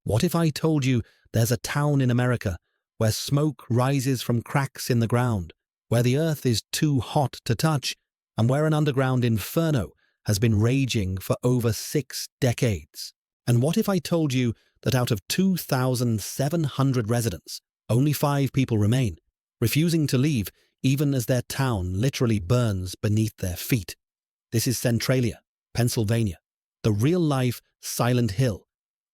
What if I told you there's a town in America where smoke rises from cracks in the ground, where the earth is too hot to touch, and where an underground inferno has been raging for over 6 decades? And what if I told you that out of 2,700 residents, only 5 people remain, refusing to leave even as their town literally burns beneath their feet? This is Centralia, Pennsylvania, the real-life Silent Hill.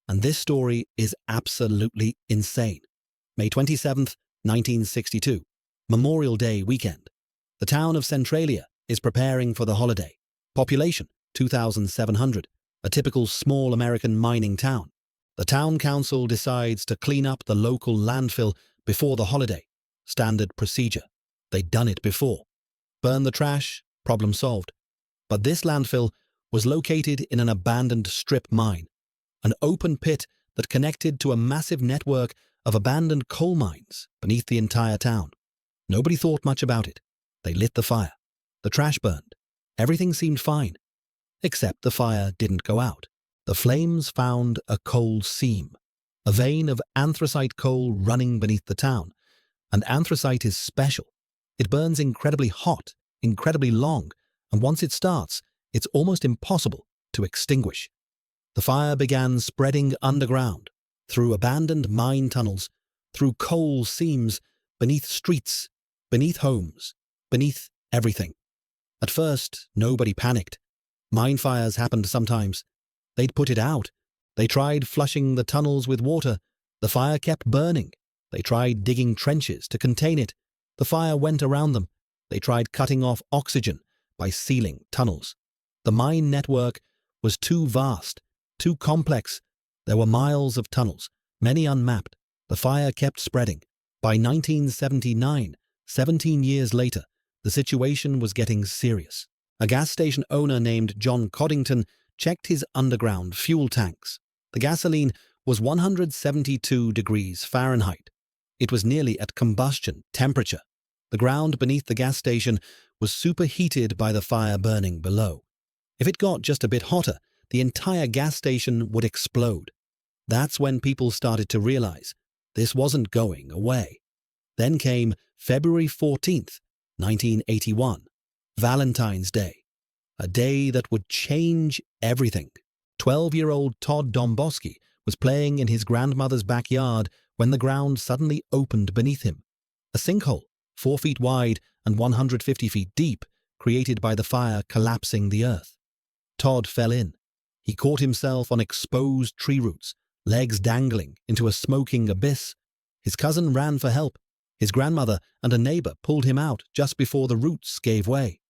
And this story is absolutely insane. May 27th, 1962, Memorial Day weekend. The town of Centralia is preparing for the holiday. Population, 2,700, a typical small American mining town. The town council decides to clean up the local landfill before the holiday. Standard procedure. They'd done it before. Burn the trash, problem solved. But this landfill was located in an abandoned strip mine, an open pit that connected to a massive network of abandoned coal mines beneath the entire town. Nobody thought much about it. They lit the fire. The trash burned. Everything seemed fine. Except the fire didn't go out. The flames found a coal seam, a vein of anthracite coal running beneath the town. And anthracite is special. It burns incredibly hot, incredibly long, and once it starts, it's almost impossible to extinguish. The fire began spreading underground, through abandoned mine tunnels, through coal seams, beneath streets, beneath homes, beneath everything. At first, nobody panicked. Mine fires happened sometimes. They'd put it out. They tried flushing the tunnels with water. The fire kept burning. They tried digging trenches to contain it. The fire went around them. They tried cutting off oxygen by sealing tunnels. The mine network was too vast, too complex. There were miles of tunnels, many unmapped. The fire kept spreading. By 1979, 17 years later, the situation was getting serious. A gas station owner named John Coddington checked his underground fuel tanks. The gasoline was 172 degrees Fahrenheit. It was nearly at combustion temperature. The ground beneath the gas station was superheated by the fire burning below. If it got just a bit hotter, the entire gas station would explode. That's when people started to realize this wasn't going away. Then came February 14th, 1981, Valentine's Day, a day that would change everything. 12-year-old Todd Domboski was playing in his grandmother's backyard when the ground suddenly opened beneath him. A sinkhole, 4 feet wide and 150 feet deep, created by the fire collapsing the earth. Todd fell in. He caught himself on exposed tree roots, legs dangling into a smoking abyss. His cousin ran for help. His grandmother and a neighbor pulled him out just before the roots gave way.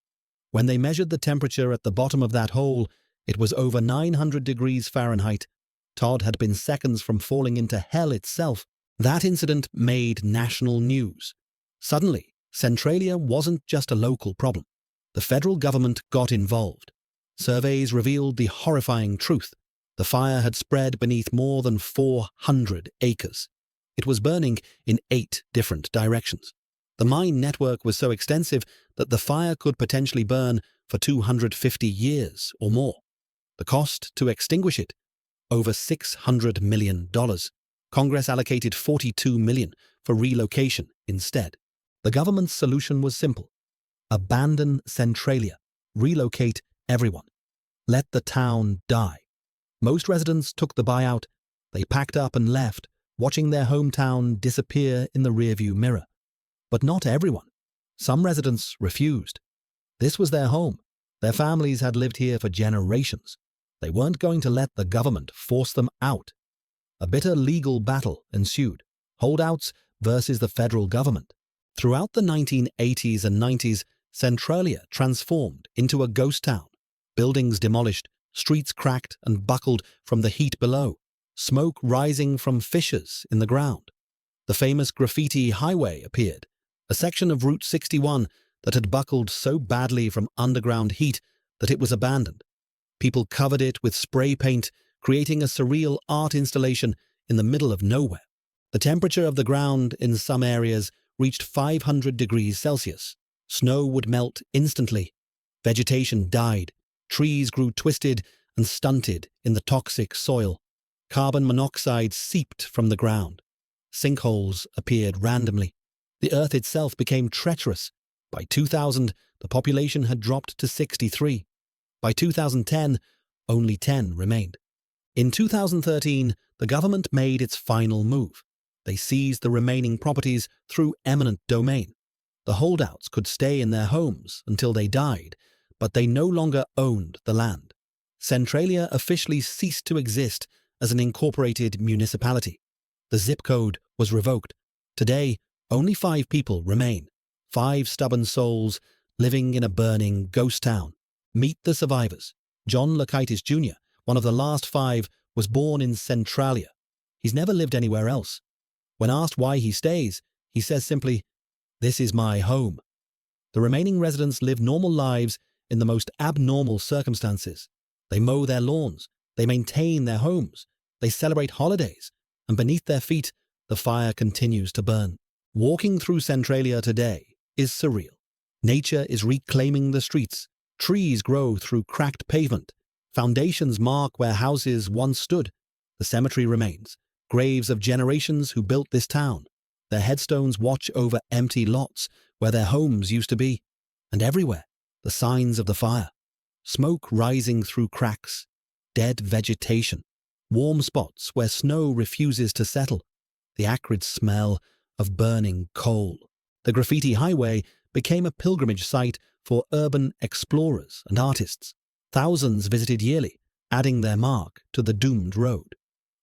When they measured the temperature at the bottom of that hole, it was over 900 degrees Fahrenheit. Todd had been seconds from falling into hell itself. That incident made national news. Suddenly, Centralia wasn't just a local problem. The federal government got involved. Surveys revealed the horrifying truth. The fire had spread beneath more than 400 acres. It was burning in 8 different directions. The mine network was so extensive that the fire could potentially burn for 250 years or more. The cost to extinguish it? Over $600 million. Congress allocated $42 million for relocation instead. The government's solution was simple. Abandon Centralia. Relocate everyone. Let the town die. Most residents took the buyout. They packed up and left, watching their hometown disappear in the rearview mirror. But not everyone. Some residents refused. This was their home. Their families had lived here for generations. They weren't going to let the government force them out. A bitter legal battle ensued. Holdouts versus the federal government. Throughout the 1980s and 90s, Centralia transformed into a ghost town. Buildings demolished, streets cracked and buckled from the heat below, smoke rising from fissures in the ground. The famous graffiti highway appeared, a section of Route 61 that had buckled so badly from underground heat that it was abandoned. People covered it with spray paint, creating a surreal art installation in the middle of nowhere. The temperature of the ground in some areas reached 500 degrees Celsius. Snow would melt instantly. Vegetation died. Trees grew twisted and stunted in the toxic soil. Carbon monoxide seeped from the ground. Sinkholes appeared randomly. The earth itself became treacherous. By 2000, the population had dropped to 63. By 2010, only 10 remained. In 2013, the government made its final move. They seized the remaining properties through eminent domain. The holdouts could stay in their homes until they died, but they no longer owned the land. Centralia officially ceased to exist as an incorporated municipality. The zip code was revoked. Today, only 5 people remain. 5 stubborn souls living in a burning ghost town. Meet the survivors. John Lakaitis Jr., one of the last 5, was born in Centralia. He's never lived anywhere else. When asked why he stays, he says simply, "This is my home." The remaining residents live normal lives in the most abnormal circumstances. They mow their lawns, they maintain their homes, they celebrate holidays, and beneath their feet, the fire continues to burn. Walking through Centralia today is surreal. Nature is reclaiming the streets. Trees grow through cracked pavement. Foundations mark where houses once stood. The cemetery remains, graves of generations who built this town. Their headstones watch over empty lots where their homes used to be. And everywhere, the signs of the fire. Smoke rising through cracks, dead vegetation, warm spots where snow refuses to settle, the acrid smell of burning coal. The graffiti highway became a pilgrimage site for urban explorers and artists. Thousands visited yearly, adding their mark to the doomed road.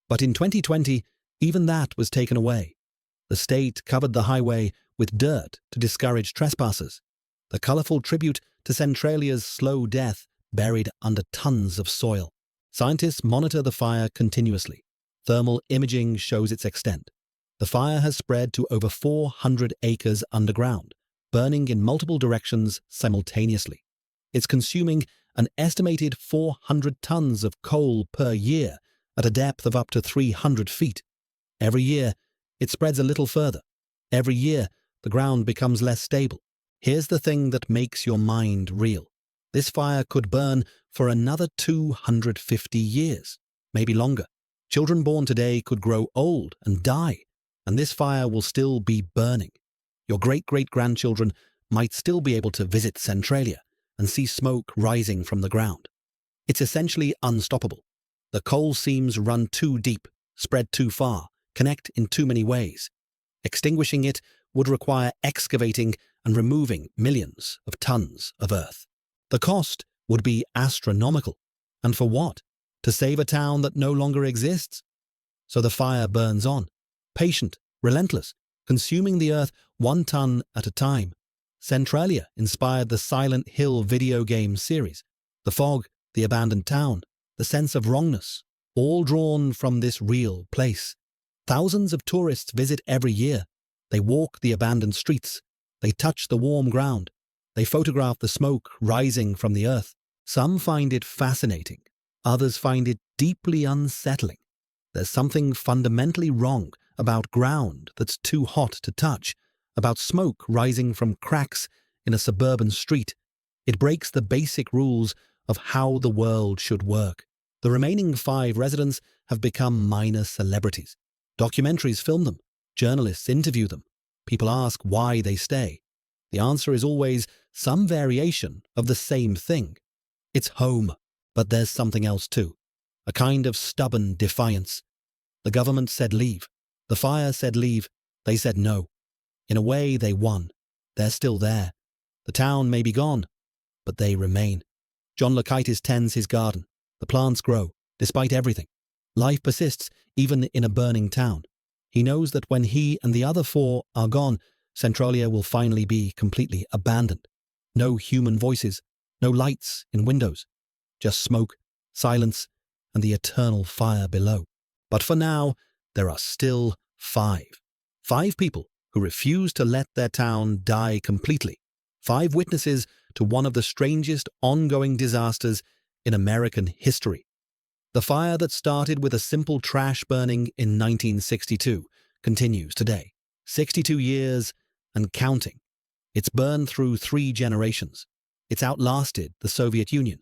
But in 2020, even that was taken away. The state covered the highway with dirt to discourage trespassers. The colourful tribute to Centralia's slow death buried under tons of soil. Scientists monitor the fire continuously. Thermal imaging shows its extent. The fire has spread to over 400 acres underground, burning in multiple directions simultaneously. It's consuming an estimated 400 tons of coal per year at a depth of up to 300 feet. Every year, it spreads a little further. Every year, the ground becomes less stable. Here's the thing that makes your mind reel. This fire could burn for another 250 years, maybe longer. Children born today could grow old and die, and this fire will still be burning. Your great-great-grandchildren might still be able to visit Centralia and see smoke rising from the ground. It's essentially unstoppable. The coal seams run too deep, spread too far, connect in too many ways. Extinguishing it would require excavating and removing millions of tons of earth. The cost would be astronomical. And for what? To save a town that no longer exists? So the fire burns on, patient, relentless, consuming the earth 1 ton at a time. Centralia inspired the Silent Hill video game series. The fog, the abandoned town, the sense of wrongness, all drawn from this real place. Thousands of tourists visit every year. They walk the abandoned streets. They touch the warm ground. They photograph the smoke rising from the earth. Some find it fascinating. Others find it deeply unsettling. There's something fundamentally wrong about ground that's too hot to touch, about smoke rising from cracks in a suburban street. It breaks the basic rules of how the world should work. The remaining 5 residents have become minor celebrities. Documentaries film them. Journalists interview them. People ask why they stay. The answer is always some variation of the same thing. It's home, but there's something else too. A kind of stubborn defiance. The government said leave. The fire said leave. They said no. In a way, they won. They're still there. The town may be gone, but they remain. John Lakaitis tends his garden. The plants grow, despite everything. Life persists, even in a burning town. He knows that when he and the other 4 are gone, Centralia will finally be completely abandoned. No human voices, no lights in windows. Just smoke, silence, and the eternal fire below. But for now, there are still 5. 5 people who refuse to let their town die completely. 5 witnesses to one of the strangest ongoing disasters in American history. The fire that started with a simple trash burning in 1962 continues today. 62 years and counting. It's burned through 3 generations. It's outlasted the Soviet Union.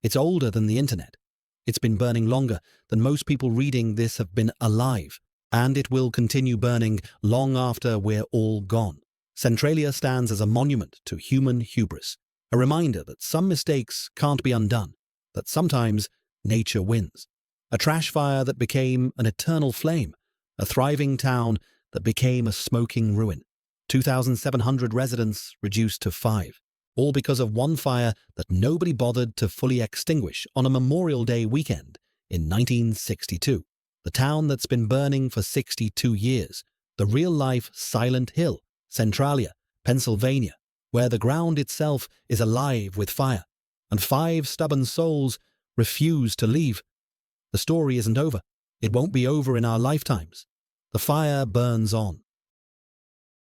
It's older than the internet. It's been burning longer than most people reading this have been alive, and it will continue burning long after we're all gone. Centralia stands as a monument to human hubris, a reminder that some mistakes can't be undone, that sometimes nature wins. A trash fire that became an eternal flame, a thriving town that became a smoking ruin. 2,700 residents reduced to 5, all because of one fire that nobody bothered to fully extinguish on a Memorial Day weekend in 1962. The town that's been burning for 62 years, the real-life Silent Hill, Centralia, Pennsylvania, where the ground itself is alive with fire, and 5 stubborn souls refuse to leave. The story isn't over. It won't be over in our lifetimes. The fire burns on.